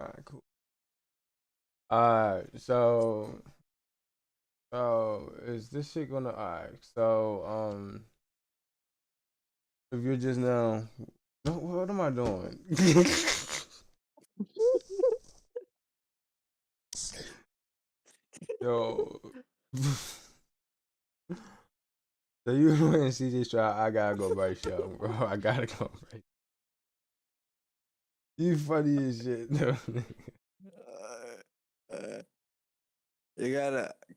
Alright, cool. Alright, so is this shit gonna alright, so if you're just now what am I doing? Yo. So you went and see this show, I gotta go right show, bro. I gotta go right. You funny as shit, though.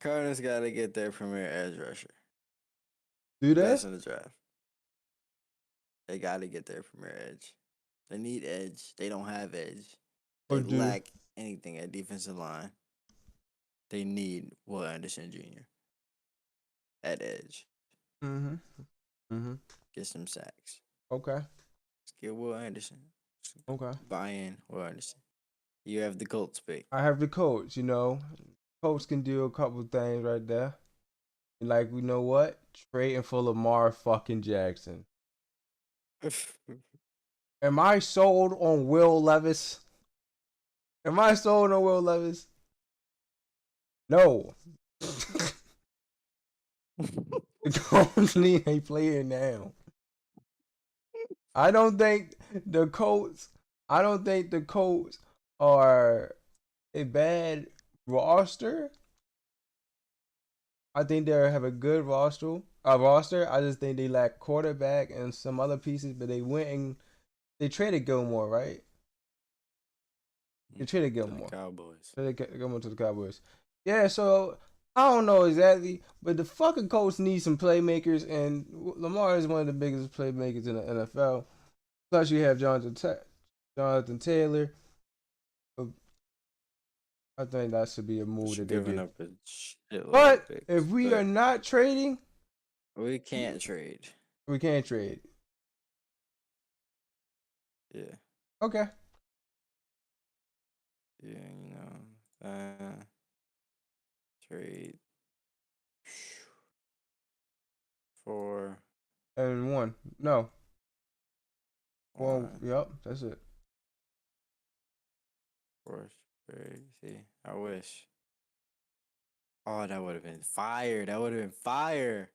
Cardinals gotta get their premier edge rusher. Do Best that? in the draft. They gotta get their premier edge. They need edge. They don't have edge. Or They do lack anything at defensive line. They need Will Anderson Jr. at edge. Mm-hmm. Mm-hmm. Get some sacks. Okay. Let's get Will Anderson. Okay. Buy in Will Anderson. You have the Colts pick. I have the coach, Coach can do a couple things right there. Like, you know what? Trading for Lamar fucking Jackson. Am I sold on Will Levis? Am I sold on Will Levis? No. The Colts need a player now. I don't think the Colts are a bad roster. I think they have a good roster. I just think they lack quarterback and some other pieces, but they traded Gilmore, right? They traded To the Gilmore. Cowboys. Traded Gilmore to the Cowboys. Yeah, so I don't know exactly, but the fucking Colts need some playmakers, and Lamar is one of the biggest playmakers in the NFL. Plus, you have Jonathan Taylor. I think that should be a move that they Giving did. up a shitload But of picks, if we are not trading, we can't trade. we can't trade. Yeah. Okay. Yeah, trade for And one. No. Well, one yep, that's it. first trade. See, I wish. Oh, that would have been fire. That would have been fire.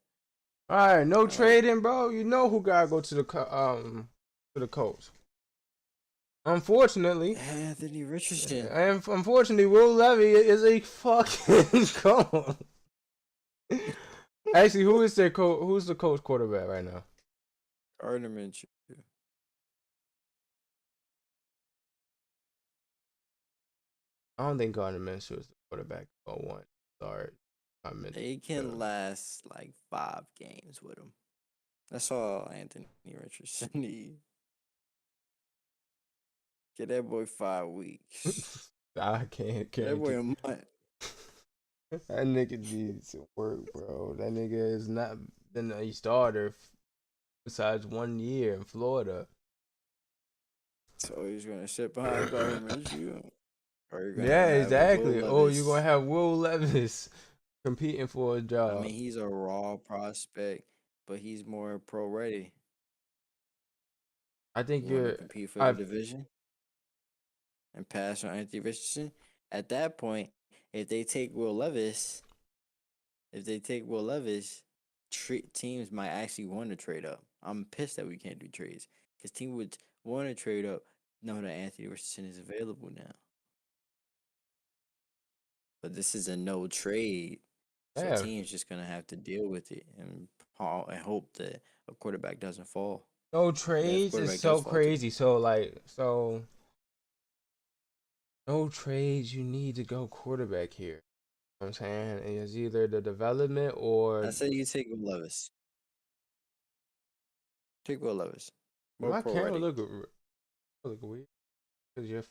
All right, no trading, bro. You know who gotta go to the Colts. Unfortunately, Anthony Richardson. and unfortunately, Will Levy is a fucking Colt. Actually, who's the Colts quarterback right now? Gardner Minshew. I don't think Gardner Minshew is the quarterback. One start. They can last like 5 games with him. That's all Anthony Richardson need. Get that boy 5 weeks. I can't. Get that boy a month. That nigga needs to work, bro. That nigga has not been a starter besides 1 year in Florida. So he's gonna sit behind Gardner Minshew. Yeah, exactly. Oh, you're gonna have Will Levis competing for a job. I mean, he's a raw prospect, but he's more pro ready. I think You want to compete for the division and pass on Anthony Richardson. At that point, if they take Will Levis, teams might actually want to trade up. I'm pissed that we can't do trades because teams would want to trade up, know that Anthony Richardson is available now. But this is a no trade, so teams just gonna have to deal with it and hope that a quarterback doesn't fall. No trades is so crazy. So no trades. You need to go quarterback here. You know what I'm saying it's either the development or. I say you take Will Levis. Take Will Levis. More My pro camera ready. look weird because your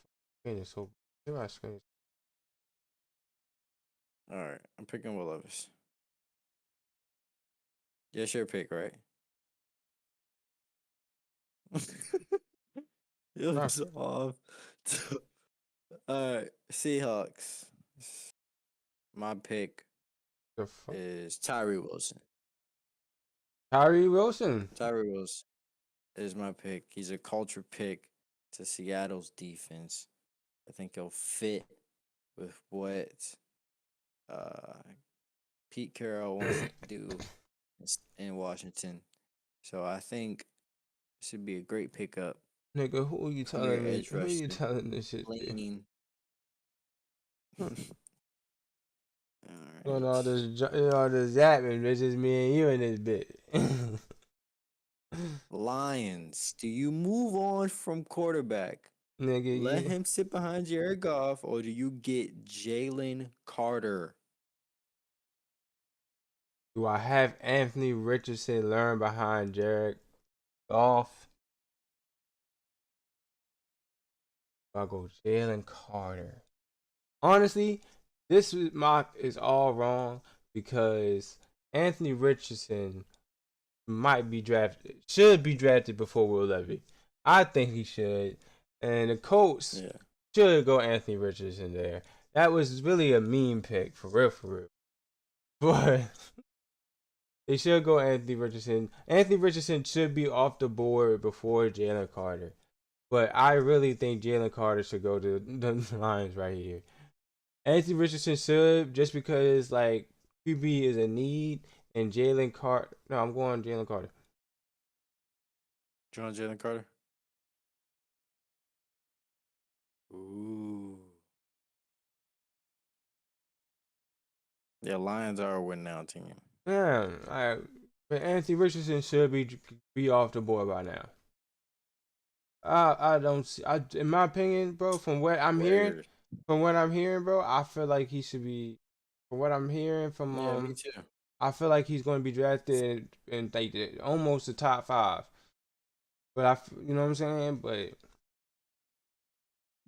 screen is so. My screen. All right, I'm picking Will Levis. Yes, your pick, right? You look so off. All right, Seahawks. My pick is Tyree Wilson. Tyree Wilson. Tyree Wilson is my pick. He's a culture pick to Seattle's defense. I think he'll fit with what uh, Pete Carroll wants to do in Washington. So I think it should be a great pickup. Nigga, who are you Premier telling me? edge Who are you rusher, telling this shit to? lean. Hmm. All Doing right. all this zapping, it's just me and you in this bit. Lions. Do you move on from quarterback? Nigga, Let yeah. him sit behind Jared Goff, or do you get Jalen Carter? Do I have Anthony Richardson learn behind Jared Goff? I go Jalen Carter. Honestly, this mock is all wrong because Anthony Richardson might be drafted, should be drafted before Will Levy. I think he should, and the Colts Yeah. should go Anthony Richardson there. That was really a mean pick, for real, for real. But they should go Anthony Richardson. Anthony Richardson should be off the board before Jalen Carter. But I really think Jalen Carter should go to the Lions right here. Anthony Richardson should, just because like QB is a need, and Jalen Carter. No, I'm going Jalen Carter. John Jalen Carter? Ooh. Yeah, Lions are a win now team. Yeah, but Anthony Richardson should be off the board by now. I don't see. In my opinion, bro, Weird. from what I'm hearing, bro, I feel like he should be. From what I'm hearing from Yeah, me too. I feel like he's going to be drafted in like almost the top 5. But you know what I'm saying? But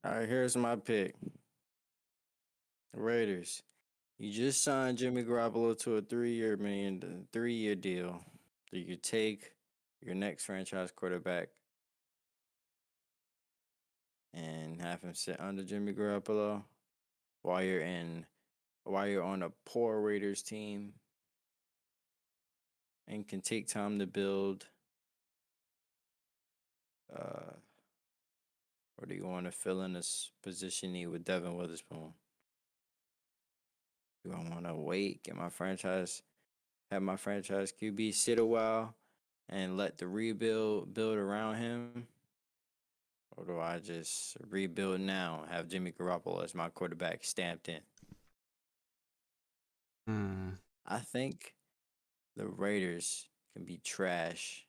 All right, here's my pick. Raiders. You just signed Jimmy Garoppolo to a 3-year deal. Do you take your next franchise quarterback and have him sit under Jimmy Garoppolo while you're on a poor Raiders team and can take time to build? Or do you want to fill in this position need with Devin Witherspoon? Do I want to wait, have my franchise QB sit a while and let the rebuild build around him? Or do I just rebuild now, have Jimmy Garoppolo as my quarterback stamped in? I think the Raiders can be trash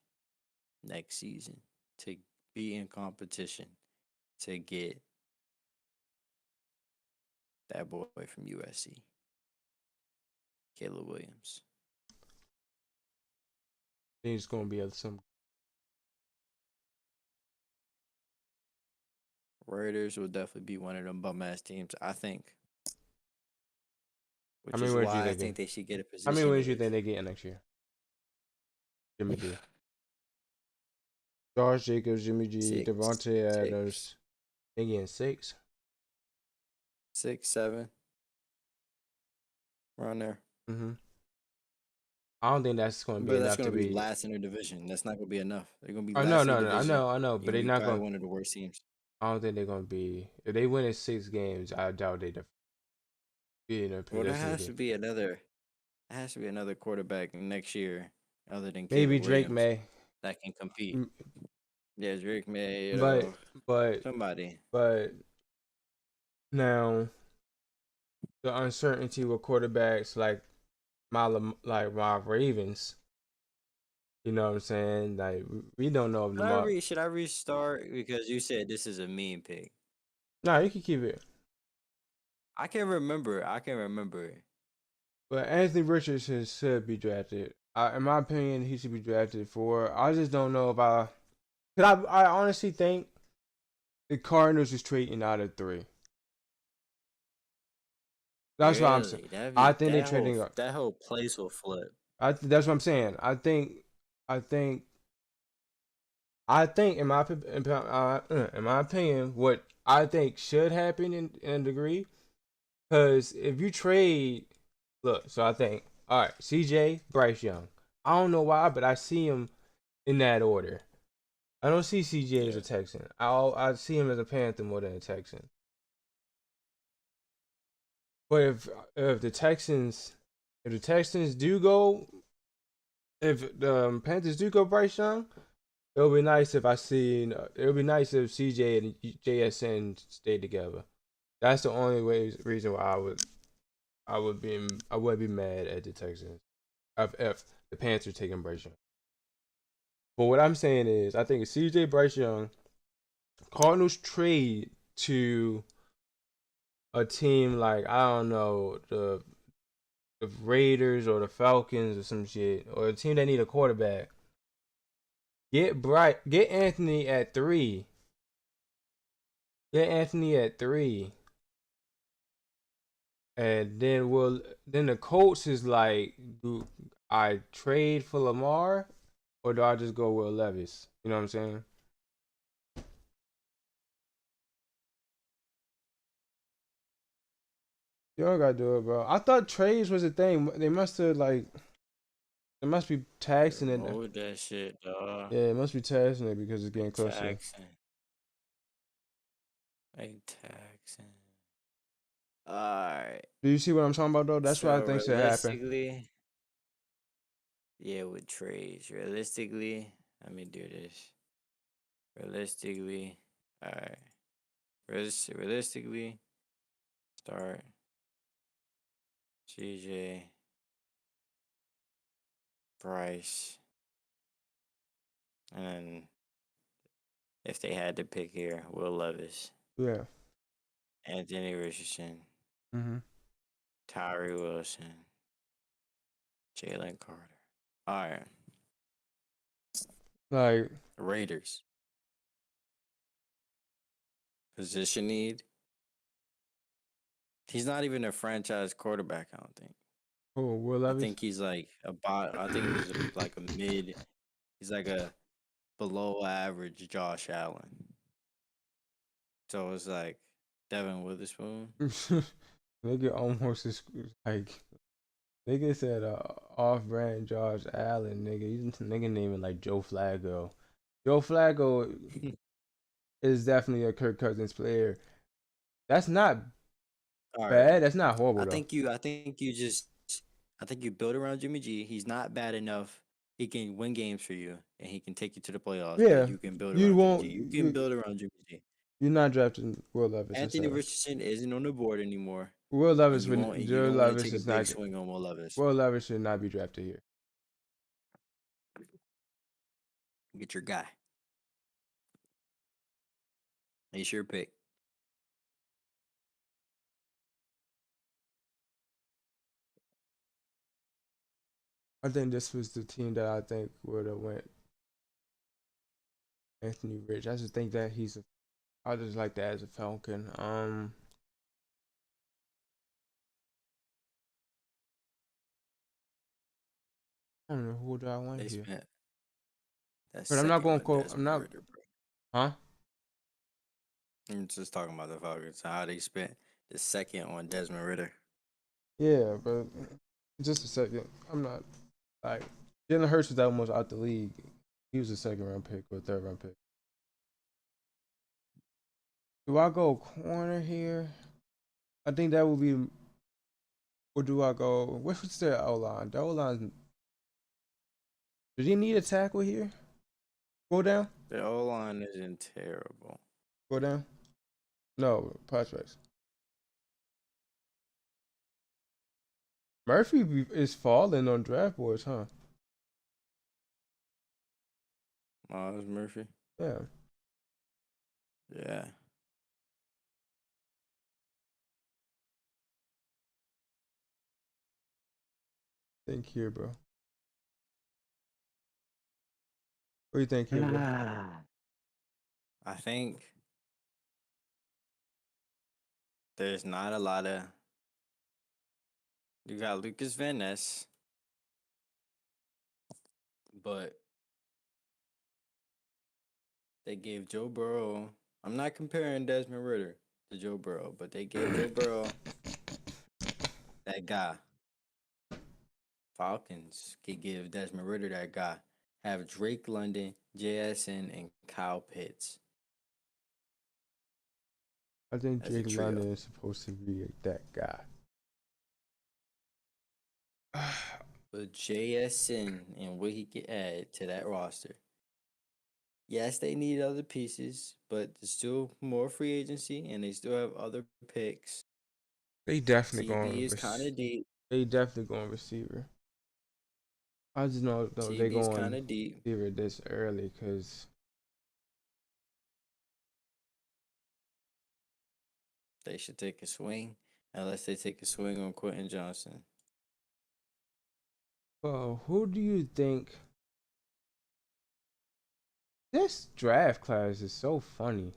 next season to be in competition to get that boy from USC, Caleb Williams. I think it's going to be some. Raiders will definitely be one of them bum ass teams, I think. How Which many is wins you why I thinking? think they should get a How many position wins you need. think they get next year? Jimmy G, Josh Jacobs, Jimmy G, Six, Devontae six, Adams. They getting 6. 6, 7, around there. I don't think that's going to be But that's enough going to to be be. last in their division. That's not going to be enough. They're going to be Oh no, last in no, their no. division. I know, You're but going they're to be not probably going. one of the worst teams. I don't think they're going to be. If they win in 6 games, I doubt they be in a Well, there position to has to get. be another quarterback next year other than Maybe Caleb Drake Williams May, that can compete. Yeah, Drake May, but but somebody. but now the uncertainty with quarterbacks like my Ravens. You know what I'm saying? Like we don't know if Lamar. Should I restart because you said this is a mean pick? No, you can keep it. I can remember. I can remember. But Anthony Richardson should be drafted. In my opinion, he should be drafted for. I just don't know if I. Cause I honestly think the Cardinals is trading out of 3. That's what I'm saying. Really, that I be think they're trading. that whole place will flip. That's what I'm saying. I think in my opinion, what I think should happen in a degree, because if you trade, look, so I think, all right, CJ, Bryce Young. I don't know why, but I see him in that order. I don't see CJ as Yeah. a Texan. I see him as a Panther more than a Texan. But if the Texans if the Texans do go if the Panthers do go Bryce Young, it would be nice if I seen. It would be nice if CJ and JSN stayed together. That's the only reason why I would be mad at the Texans if the Panthers taking Bryce Young. But what I'm saying is, I think if CJ Bryce Young, Cardinals trade to a team like I don't know the Raiders or the Falcons or some shit, or a team that need a quarterback. Get Anthony at 3. Get Anthony at 3. And then the coach is like, do I trade for Lamar or do I just go Will Levis? You know what I'm saying? You don't gotta do it, bro. I thought trades was a thing. They must have like they must be taxing it. Remove that shit, dog. Yeah, it must be taxing it because it's getting closer. Taxing. They taxing. Alright. Do you see what I'm talking about though? That's what I So think should happen. realistically, yeah, with trades. Realistically, let me do this. Realistically, alright. Realistically, start CJ, Bryce, and then if they had to pick here, Will Levis, Yeah. Anthony Richardson, Mhm. Tyree Wilson, Jalen Carter. All right, Like, Raiders. Position need. He's not even a franchise quarterback, I don't think. oh, Will I Levis. think he's like I think he's like a mid. He's like a below average Josh Allen. So it's like Devin Witherspoon. Nigga almost is like nigga said off-brand Josh Allen. Nigga naming like Joe Flacco. Joe Flacco is definitely a Kirk Cousins player. That's not All right. bad. That's not horrible though. I think you build around Jimmy G. He's not bad enough. He can win games for you and he can take you to the playoffs, but Yeah, you can build you around Jimmy G. won't. You can build around Jimmy G. You're not drafting Will Levis Anthony instead. Richardson isn't on the board anymore. Will And Levis you won't would. and you Joe don't want to Levis take a is big not. swing on Will Levis. Will Levis should not be drafted here. Get your guy. He's your pick. I think this was the team that I think would have went Anthony Rich. I just think that he's a. I just like that as a Falcon. I don't know who do I want They here, spent that but I'm not second going to on quote. I'm Desmond not. Ritter, bro. Huh? I'm just talking about the Falcons. How they spent the second on Desmond Ritter. Yeah, but just a second. I'm not like Jalen Hurts was almost out the league. He was a second round pick or third round pick. Do I go corner here? I think that would be. Or do I go? What's their O line? The O line. Did he need a tackle here? Go down. The O line isn't terrible. Go down. No prospects. Murphy is falling on draft boards, huh? Miles Murphy. Yeah. Yeah. Think here, bro. What do you think here, bro? I think there's not a lot of. You got Lucas Van Ness, but they gave Joe Burrow. I'm not comparing Desmond Ritter to Joe Burrow, but they gave Joe Burrow that guy. Falcons could give Desmond Ritter that guy. Have Drake London, JSN, and Kyle Pitts I think as a Drake trio. London is supposed to be that guy. But JSN and what he can add to that roster. Yes, they need other pieces, but there's still more free agency, and they still have other picks. They definitely CB going. is kind of deep. They definitely going receiver. I just know though they CB is kind going of deep. receiver this early because They should take a swing, unless they take a swing on Quentin Johnson. well, who do you think this draft class is so funny?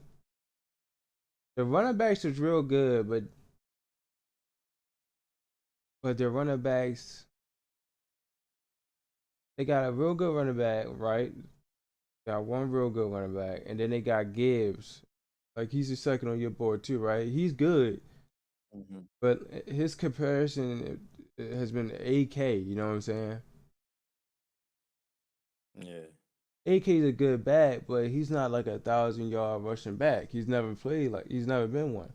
The running backs was real good, but the running backs they got a real good running back, right? Got one real good running back, and then they got Gibbs. Like he's the second on your board too, right? He's good, Mm-hmm. but his comparison has been AK. You know what I'm saying? Yeah. AK's a good back, but he's not like 1,000 yard rushing back. He's never been one.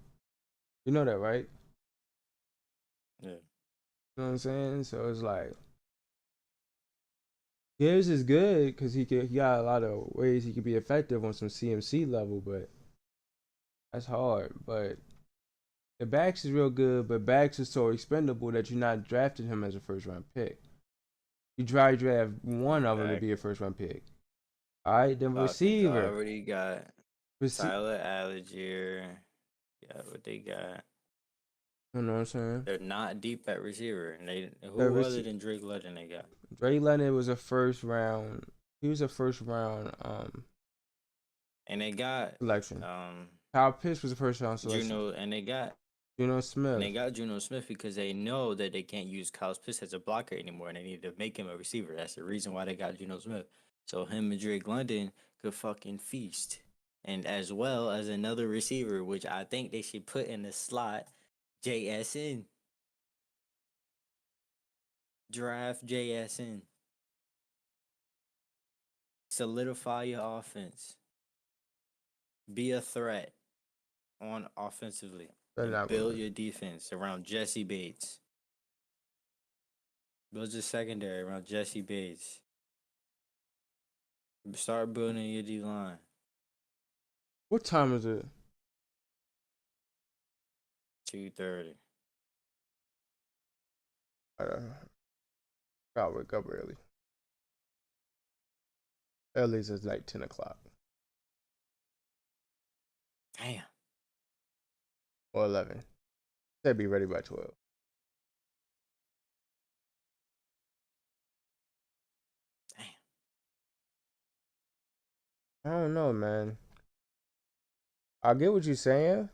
You know that, right? Yeah. You know what I'm saying? So it's like Gibbs is good because he got a lot of ways he could be effective on some CMC level, but that's hard. But the backs is real good, but backs is so expendable that you're not drafting him as a first round pick. You try to draft one of them to be a Exactly. first round pick. All right, then Falcons receiver. already got Rece- Tyler Algier. Yeah, what they got. you know what I'm saying? They're not deep at receiver. And they That who other than Drake London they got? Dre Leonard was a first round. He was a first round And they got selection. um Kyle Pitts was a first round selection. Juno and they got Juno and they Smith. got Juno Smith because they know that they can't use Kyle Pitts as a blocker anymore and they need to make him a receiver. That's the reason why they got Juno Smith. So him and Drake London could fucking feast. And as well as another receiver, which I think they should put in the slot, JSN. Draft JSN. Solidify your offense. Be a threat on offensively. They're And not build gonna. your defense around Jesse Bates. Build your secondary around Jesse Bates. Start building your D line. What time is it? 2:30. Gotta wake up early. Early's is like 10 o'clock Damn. or 11. They'd be ready by 12. Damn. I don't know, man. I get what you're saying.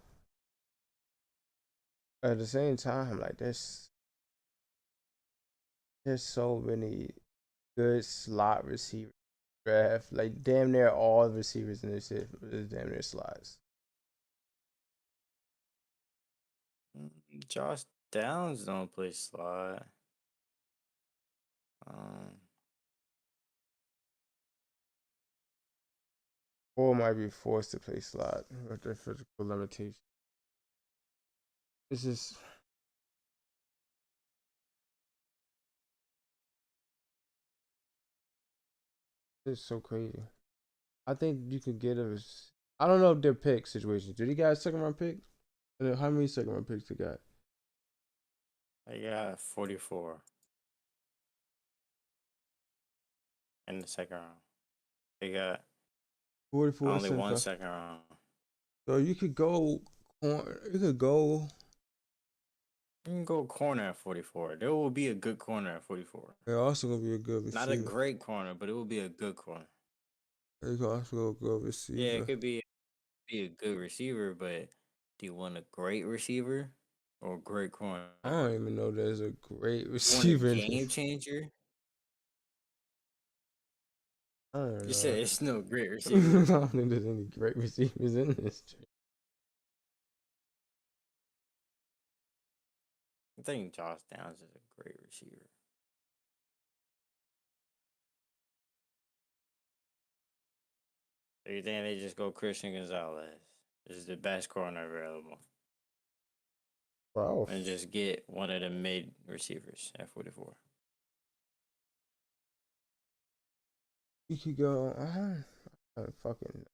At the same time, like there's so many good slot receiver draft. Like damn near all the receivers in this shit is damn near slots. Josh Downs don't play slot. Um, Or might be forced to play slot with their physical limitations. It's just it's so crazy. I think you could get a. I don't know if their pick situations. Did he got a second round pick? How many second round picks they got? they got 44 in the second round. They got 44 only one cents. second round. So you could go. You could go. You can go corner at 44. There will be a good corner at 44. They're also gonna be a good Not a receiver. great corner, but it will be a good corner. They could also go good Yeah, it receiver. could be a good receiver, but do you want a great receiver or a great corner? I don't even know there's a great You want a receiver in game this. changer? I don't You know. said it's no great I receiver. don't think there's any great receivers in this. I think Josh Downs is a great receiver. So you think they just go Christian Gonzalez? This is the best corner available. Wow. And just get one of the mid receivers at 44. You could go. Fucking.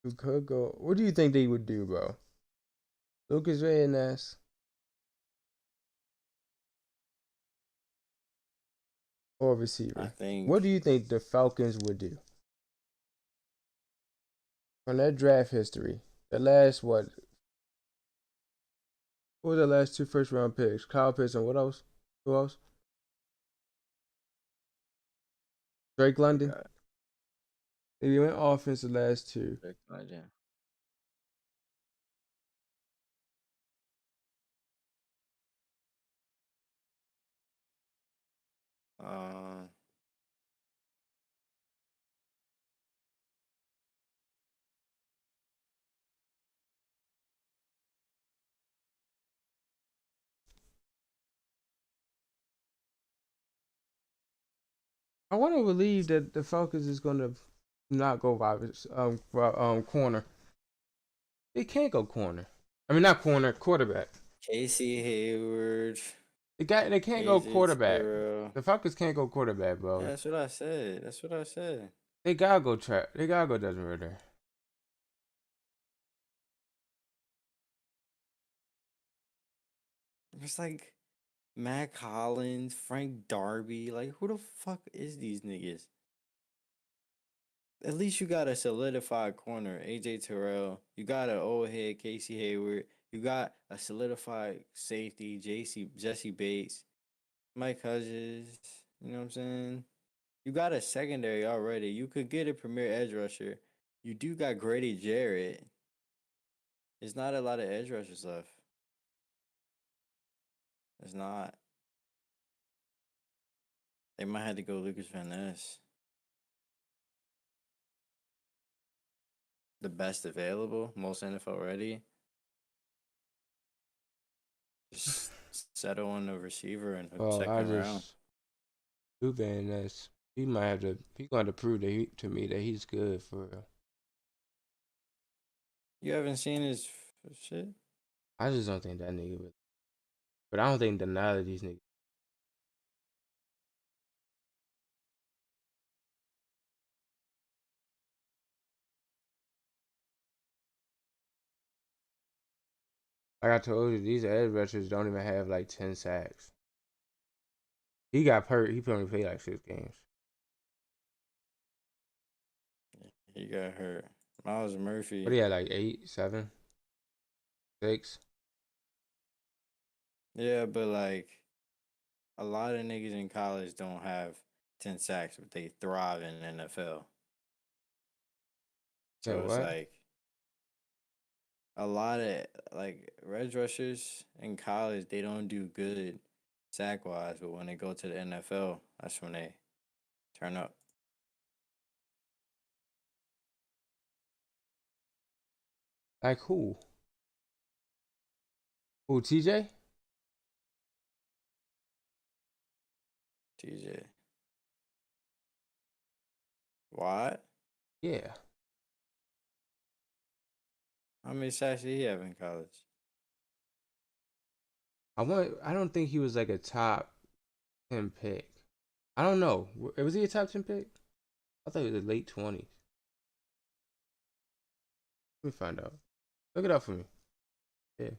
You could go. What do you think they would do, bro? Lucas Van Ness or I receiver? What think do you think the Falcons would do from that draft history? The last what were the last two first round picks? Kyle Pitts and what else? Who else? Drake I London. got They went offense the last two. Rick Legend. Uh, I want to believe that the Falcons is going to not go corner. They can't go corner. I mean, not corner, quarterback. Casey Hayward, They can't go AJ quarterback. Terrell. The Falcons can't go quarterback, Yeah, bro. that's what I said. That's what I said. They gotta go trap. They gotta go Desmond Ritter. It's like Matt Collins, Frank Darby. Like, who the fuck is these niggas? At least you got a solidified corner, AJ Terrell. You got an old head, Casey Hayward. You got a solidified safety, Jesse Bates, Mike Hudges. You know what I'm saying? You got a secondary already. You could get a premier edge rusher. You do got Grady Jarrett. There's not a lot of edge rushers left. It's not. They might have to go Lucas Van Ness. The best available, most NFL ready. Just settle on the receiver in the Well, I second round. just Van Ness. He might have to. He going to prove to me that he's good for real. You haven't seen his shit? I just don't think that nigga would. But I don't think that none of these niggas. Like I told you, these edge rushers don't even have like 10 sacks. He got hurt. He only played like 6 games. He got hurt. Miles But Murphy. he had like 8, 7, 6. Yeah, but like a lot of niggas in college don't have 10 sacks, but they thrive in the NFL. Yeah, So it's what? like a lot of like edge rushers in college, they don't do good sack wise, but when they go to the NFL, that's when they turn up. Like who? Who? TJ? TJ. What? Yeah. How many sacks did he have in college? I don't think he was like a top 10 pick. I don't know. Was he a top 10 pick? I thought he was a late 20s. Let me find out. Look it up for me. Yeah.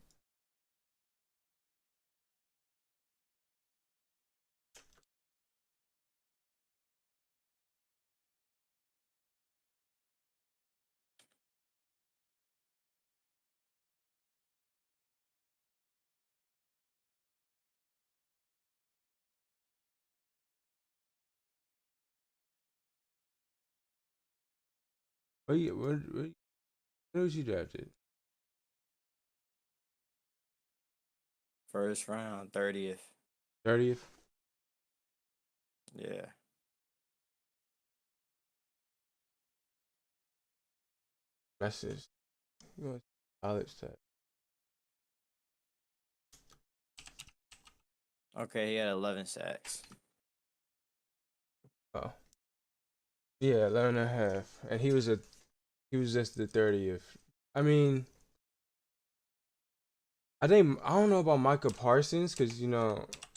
Where was you drafted? First round, 30th. 30th? Yeah. That's just college tech. Okay, he had 11 sacks. Oh. Yeah, 11 and a half. And he was just the 30th. I mean, I don't know about Micah Parsons because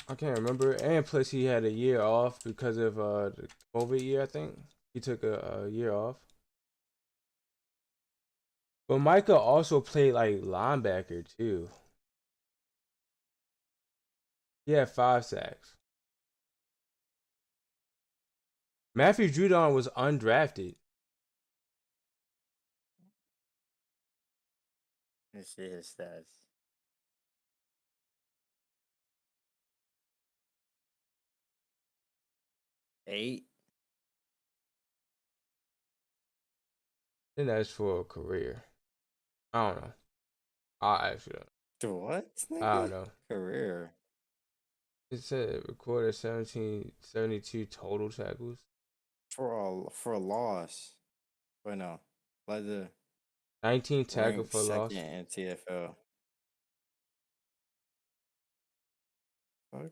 I can't remember. And plus, he had a year off because of the COVID year. I think he took a year off. But Micah also played like linebacker too. He had 5 sacks. Matthew Judon was undrafted. Let's see his stats. 8. And that's for a career. I don't know. I actually What, I don't nigga? know. Career. It said it recorded 1772 total tackles. For a loss. Wait, no. Led the 19 tackle ranked for second loss. in TFL. Fuck.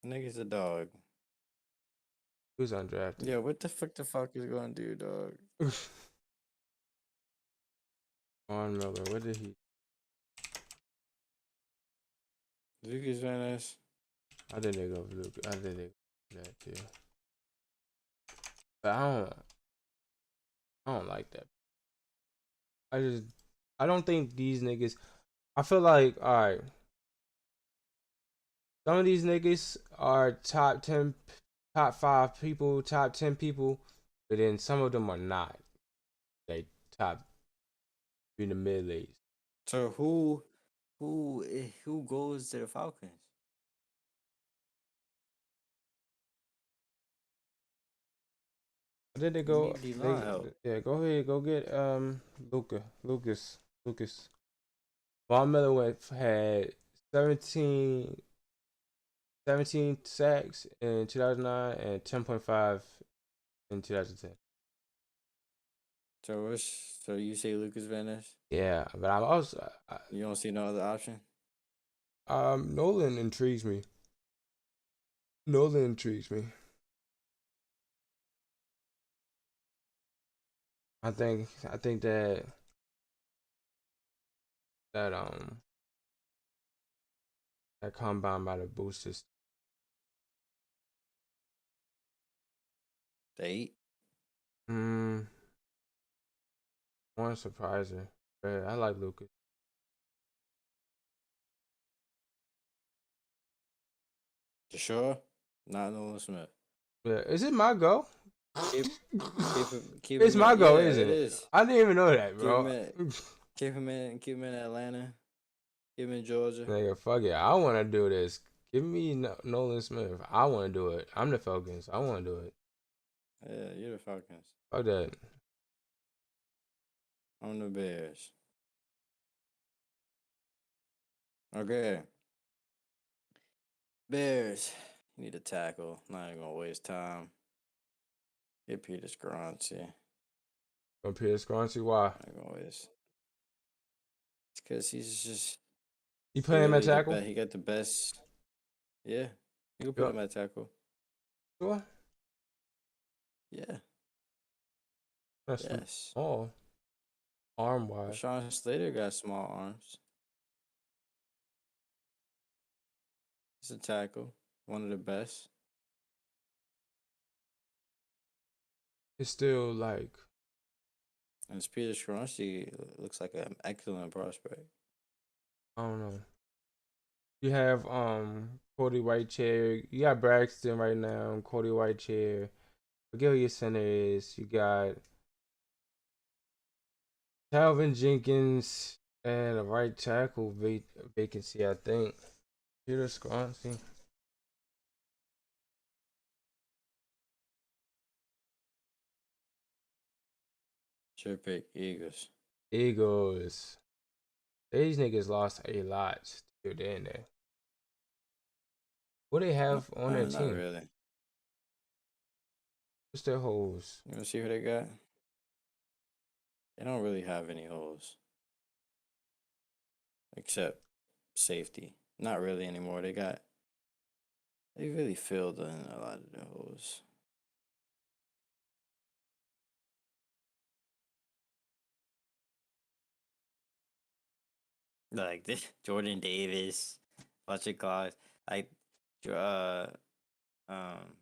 Nigga's a dog. He was undrafted. Yeah, what the fuck is gonna do, dog? Von Miller, what did he? Lucas Van Ness. I did they go for Luke? I did they go for that too. But I don't like that. I don't think these niggas. I feel like all right. Some of these niggas are top 10, top 5 people, top 10 people, but then some of them are not. They top in the mid late. So who goes to the Falcons? Did they You go? need D line They help. yeah. Go ahead. Go get Lucas. Von Miller had 17, 17 sacks in 2009 and 10.5 in 2010. So you say Lucas Van Ness? Yeah, but I'm also You don't see no other option? Nolan intrigues me. Nolan intrigues me. I think that that combine might have boosted. The 8? Mm, One surpriser. But I like Lucas. You sure? Not Nolan Smith. Yeah, is it my go? Keep keep It's him my in, go, yeah, isn't it it? is. I didn't even know that, Keep him bro. in keep him in Atlanta. Keep him in Georgia. Nigga, fuck it. I want to do this. Give me Nolan Smith. I want to do it. I'm the Falcons. I want to do it. Yeah, you're the Falcons. Fuck that. I'm the Bears. Okay. Bears. You need a tackle. Not even gonna waste time. Get Peter Scroncy. From Pierce Scroncy, why? Not gonna waste. It's because he's just You playing him at clearly the tackle? best. He got the best. Yeah. You can put Yep. him at tackle. Sure. Yeah. That's Yes. small. Arm wise. Rashawn Slater got small arms. He's a tackle. One of the best. It's still like, And Peter Scroncy looks like an excellent prospect. I don't know. You have Cody Whitechair. You got Braxton right now. Cody Whitechair. Forget who your center is. You got Calvin Jenkins and a right tackle vacancy, I think. Peter Scroncy. Sure pick Eagles. Eagles. These niggas lost a lot still in there. What they have on their Not team? really. What's their holes? You want to see who they got? They don't really have any holes. Except safety. Not really anymore. They really filled in a lot of the holes. Like this, Jordan Davis, Fletcher Cox, like uh um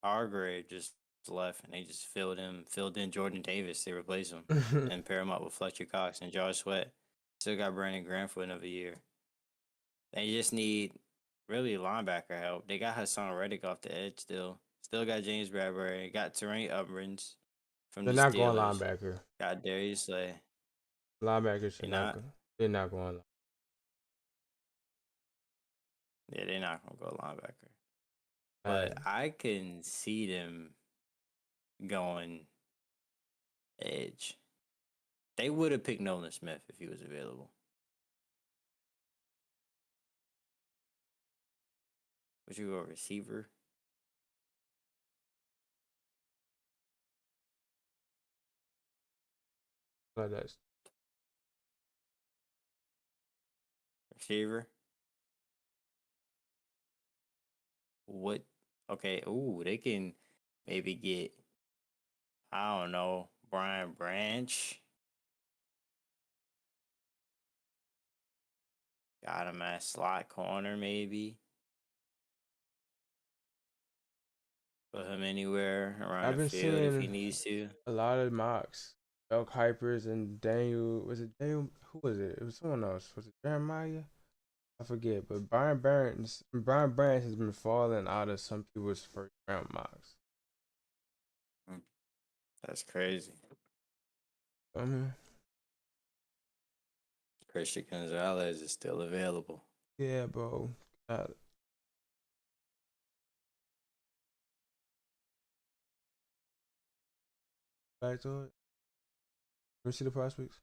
Hargrave just left and they just filled in Jordan Davis. They replaced him and pair him up with Fletcher Cox and Josh Sweat. Still got Brandon Graham for another year. They just need really linebacker help. They got Hassan Reddick off the edge still. Still got James Bradbury. Got Terrain Uplands from They're the not going Steelers. linebacker. Got Darius Slay. Linebackers They should not not. go. They're not going. Yeah, they're not gonna go linebacker. But Linebacker. I can see them going edge. They would have picked Nolan Smith if he was available. Would you go receiver? Like that. Receiver? What? Okay. Ooh, they can maybe get, I don't know, Brian Branch. Got him at slot corner, maybe. Put him anywhere around I've the been field if he seeing needs to. a lot of mocks. Elk Hypers and Daniel. Was it Daniel? Who was it? It was someone else. Was it Jeremiah? I forget. But Brian Branch has been falling out of some people's first round mocks. That's crazy. I mean, Christian Gonzalez is still available. yeah, bro. Back to it. Let me see the prospects.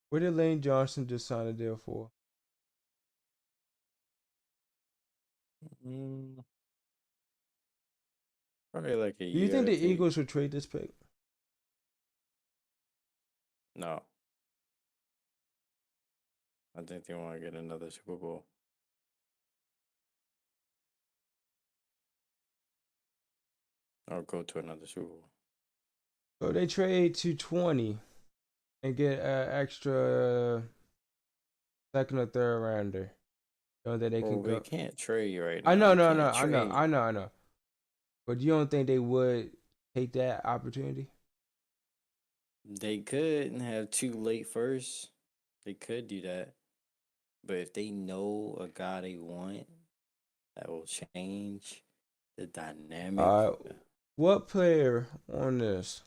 Where did Lane Johnson just sign a deal for? Mm, Probably like a Do you think year, I the think. Eagles would trade this pick? No, I think they want to get another Super Bowl. Or go to another Super Bowl. So they trade 220 and get an extra second or third rounder. So that they can Well, they go. can't trade right I now. know, You no, no, can't I know, trade. I know, I know. But you don't think they would take that opportunity? They could have two late firsts. They could do that. But if they know a guy they want, that will change the dynamic. What player on this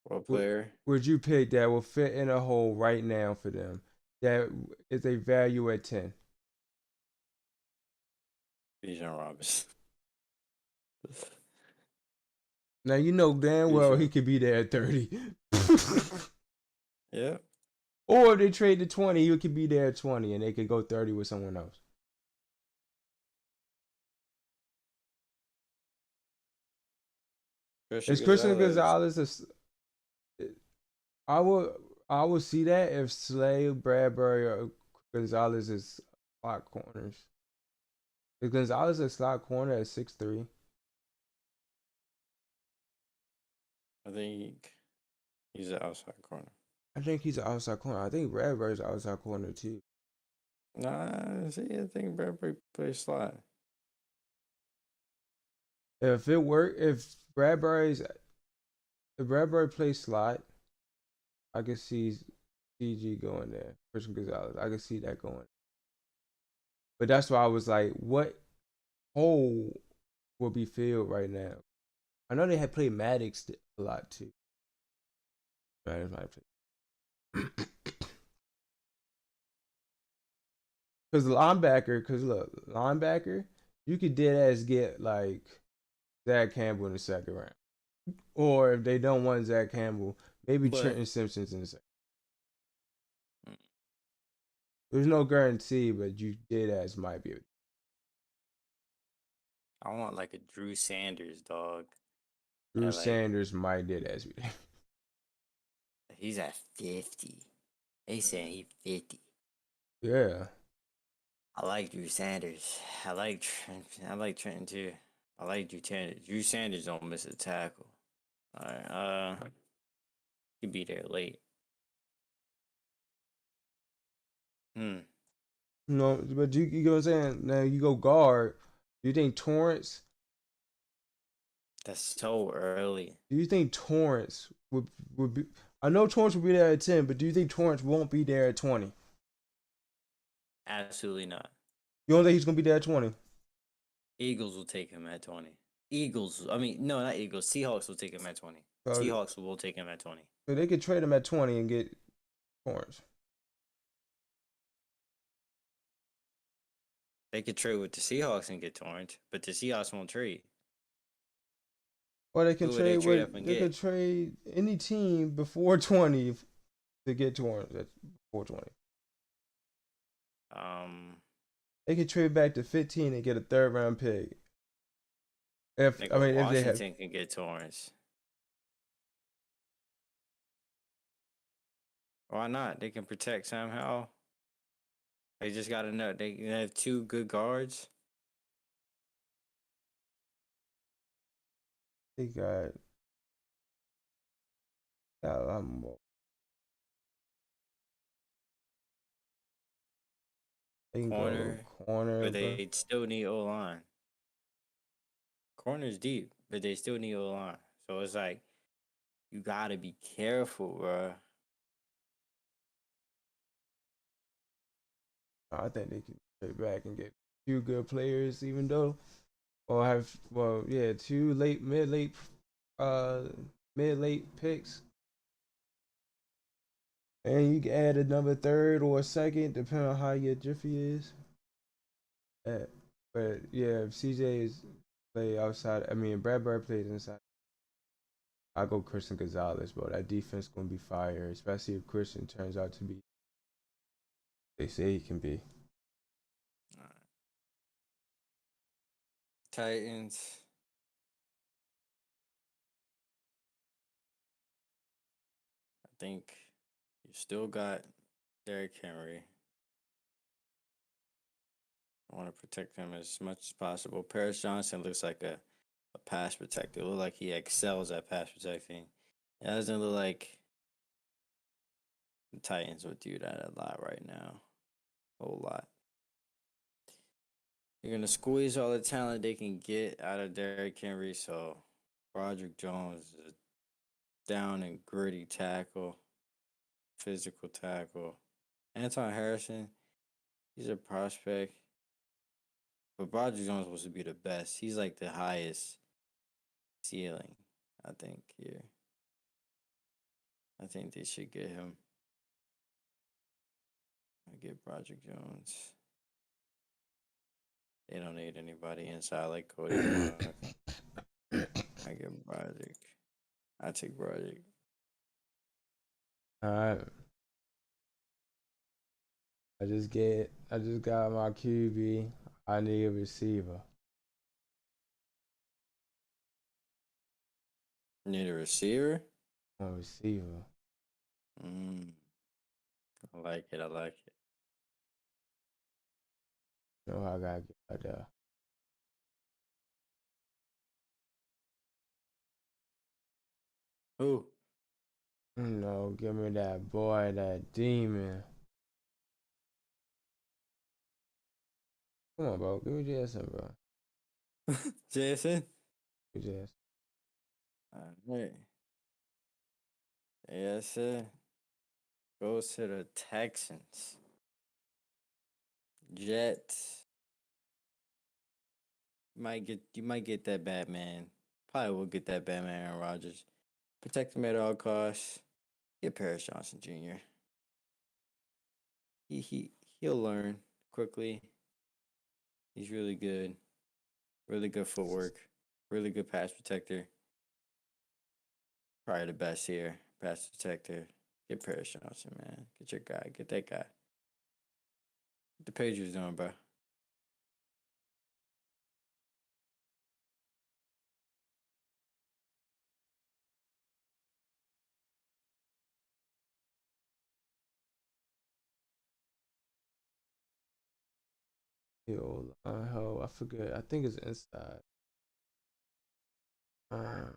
What would, player? would you pick that will fit in a hole right now for them? That is a value at 10. Bijan Robinson. Now you know damn well he Bijan. could be there at 30. Yeah. Or if they trade to 20, he could be there at 20 and they could go 30 with someone else. Christian Is Christian Gonzalez. Gonzalez I will I will see that if Slay, Bradbury, or Gonzalez is slot corners. Is Gonzalez a slot corner at 6'3"? I think he's an outside corner. I think he's an outside corner. I think Bradbury's an outside corner too. Nah, see, I think Bradbury plays slot. If it work, if Bradbury plays slot, I can see CG going there. Christian Gonzalez, I can see that going. But that's why I was like, what hole will be filled right now? I know they had played Maddox a lot too. Maddox might play. Because look, linebacker, you could dead ass get like Zach Campbell in the second round. Or if they don't want Zach Campbell, maybe But Trenton Simpson's in the second. mm, There's no guarantee, but you dead ass might be. I want like a Drew Sanders, dog. Drew at like Sanders might did as we. he's at 50. They saying he 50. Yeah. I like Drew Sanders. I like Trent. I like Trenton too. I like Drew Sanders. Drew Sanders don't miss a tackle. All right. He be there late. Hmm. No, but you know what I'm saying? Now you go guard. Do you think Torrance? That's so early. Do you think Torrance would be? I know Torrance will be there at 10, but do you think Torrance won't be there at 20? Absolutely not. You don't think he's gonna be there at 20? Eagles will take him at 20. Eagles. I mean, no, not Eagles. Seahawks will take him at 20. So, Seahawks will take him at 20. so they could trade him at 20 and get Torrance. They could trade with the Seahawks and get Torrance, but the Seahawks won't trade. Or they can Who would they trade trade up with and they could get? trade any team before 20 to get Torrance at before 20. Um, They could trade back to 15 and get a third round pick. If I nigga, mean if they have Washington can get Torrance. Why not? They can protect Sam Howell. They just got to know they have two good guards. they got a lot more. They can go Corner, corner, but bro. they still need O line. Corner's deep, but they still need O line. So it's like you gotta be careful, bro. I think they can trade back and get two good players, even though, or have yeah, two uh mid late picks, and you can add another third or a second, depending on how your jiffy is. Uh, but yeah, if CJ is play outside, I mean Bradbury plays inside. I go Christian Gonzalez, bro. That defense gonna be fire, especially if Christian turns out to be. They say he can be. Titans. I think you still got Derrick Henry. I want to protect him as much as possible. Paris Johnson looks like a pass protector. Look like he excels at pass protecting. It doesn't look like the Titans would do that a lot right now. A whole lot. You're gonna squeeze all the talent they can get out of Derrick Henry. So Broderick Jones is a down and gritty tackle, physical tackle. Anton Harrison, he's a prospect. But Broderick Jones was supposed to be the best. He's like the highest ceiling, I think, here. I think they should get him. I get Broderick Jones. They don't need anybody inside like Cody Park. I get Broderick. I take Broderick. All right. I just got my QB. I need a receiver. Need a receiver? A receiver. Mm, I like it. I like it. You know I gotta get out there. Who? No, give me that boy, that demon. Come on, bro. Give me Jason, bro. Jason? Give me Jason. All right. Jason goes to the Texans. Jets. You might get that Batman. Probably will get that Batman Aaron Rodgers. Protect him at all costs. Get Paris Johnson Jr. He'll learn quickly. He's really good. Really good footwork. Really good pass protector. Probably the best here. Pass protector. Get Paris Johnson, man. Get your guy. Get that guy. What the Patriots doing, bro? Yo, hell, I forget. I think it's inside. Uh,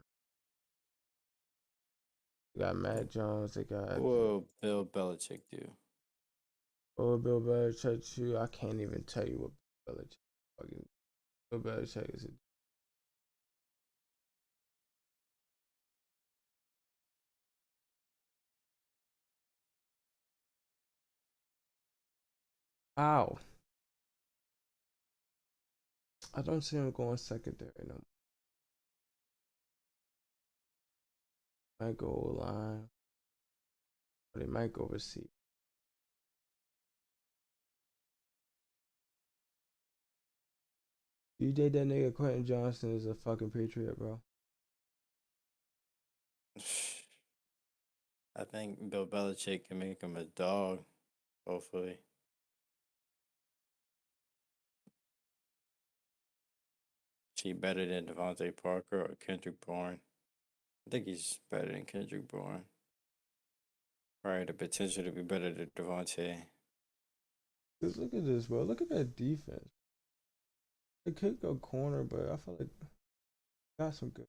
they got Matt Jones. They got What will Bill Belichick do? Bill Belichick. Too. I can't even tell you what Bill Belichick. Fucking Bill Belichick is. Ow. I don't see him going secondary no more. Might go line. Or they might go receive. You did that nigga Quentin Johnson is a fucking patriot, bro. I think Bill Belichick can make him a dog, hopefully. She better than Devontae Parker or Kendrick Bourne. I think he's better than Kendrick Bourne. Probably the potential to be better than Devontae. Cause look at this, bro. Look at that defense. They could go corner, but I feel like got some good.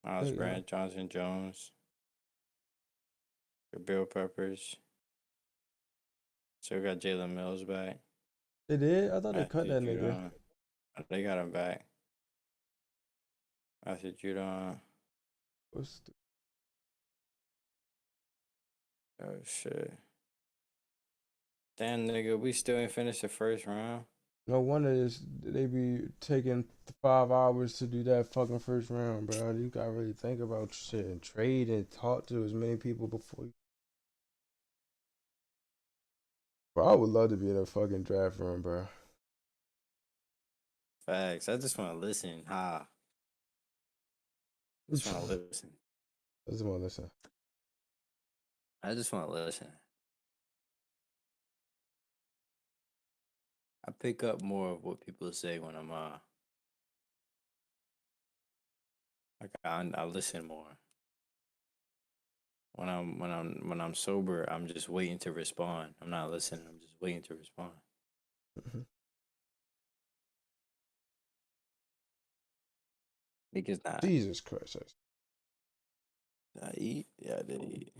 Miles They got. Grant, Johnson Jones, Bill Peppers. Still got Jalen Mills back. They did. I thought they cut Matthew that nigga. Judon. They got him back. Matthew Judon. What's the, Oh shit. Damn nigga, we still ain't finished the first round. no wonder they be taking 5 hours to do that fucking first round, bro. You gotta really think about shit and trade and talk to as many people before you. Bro, I would love to be in a fucking draft room, bro. Facts. I just want to listen. Ha. I Just want to listen. just want to listen. I just want to listen. I pick up more of what people say when I'm like I listen more. When I'm sober, I'm just waiting to respond. I'm not listening. I'm just waiting to respond. Mhm. Because Jesus Christ. I eat. Yeah, I did eat.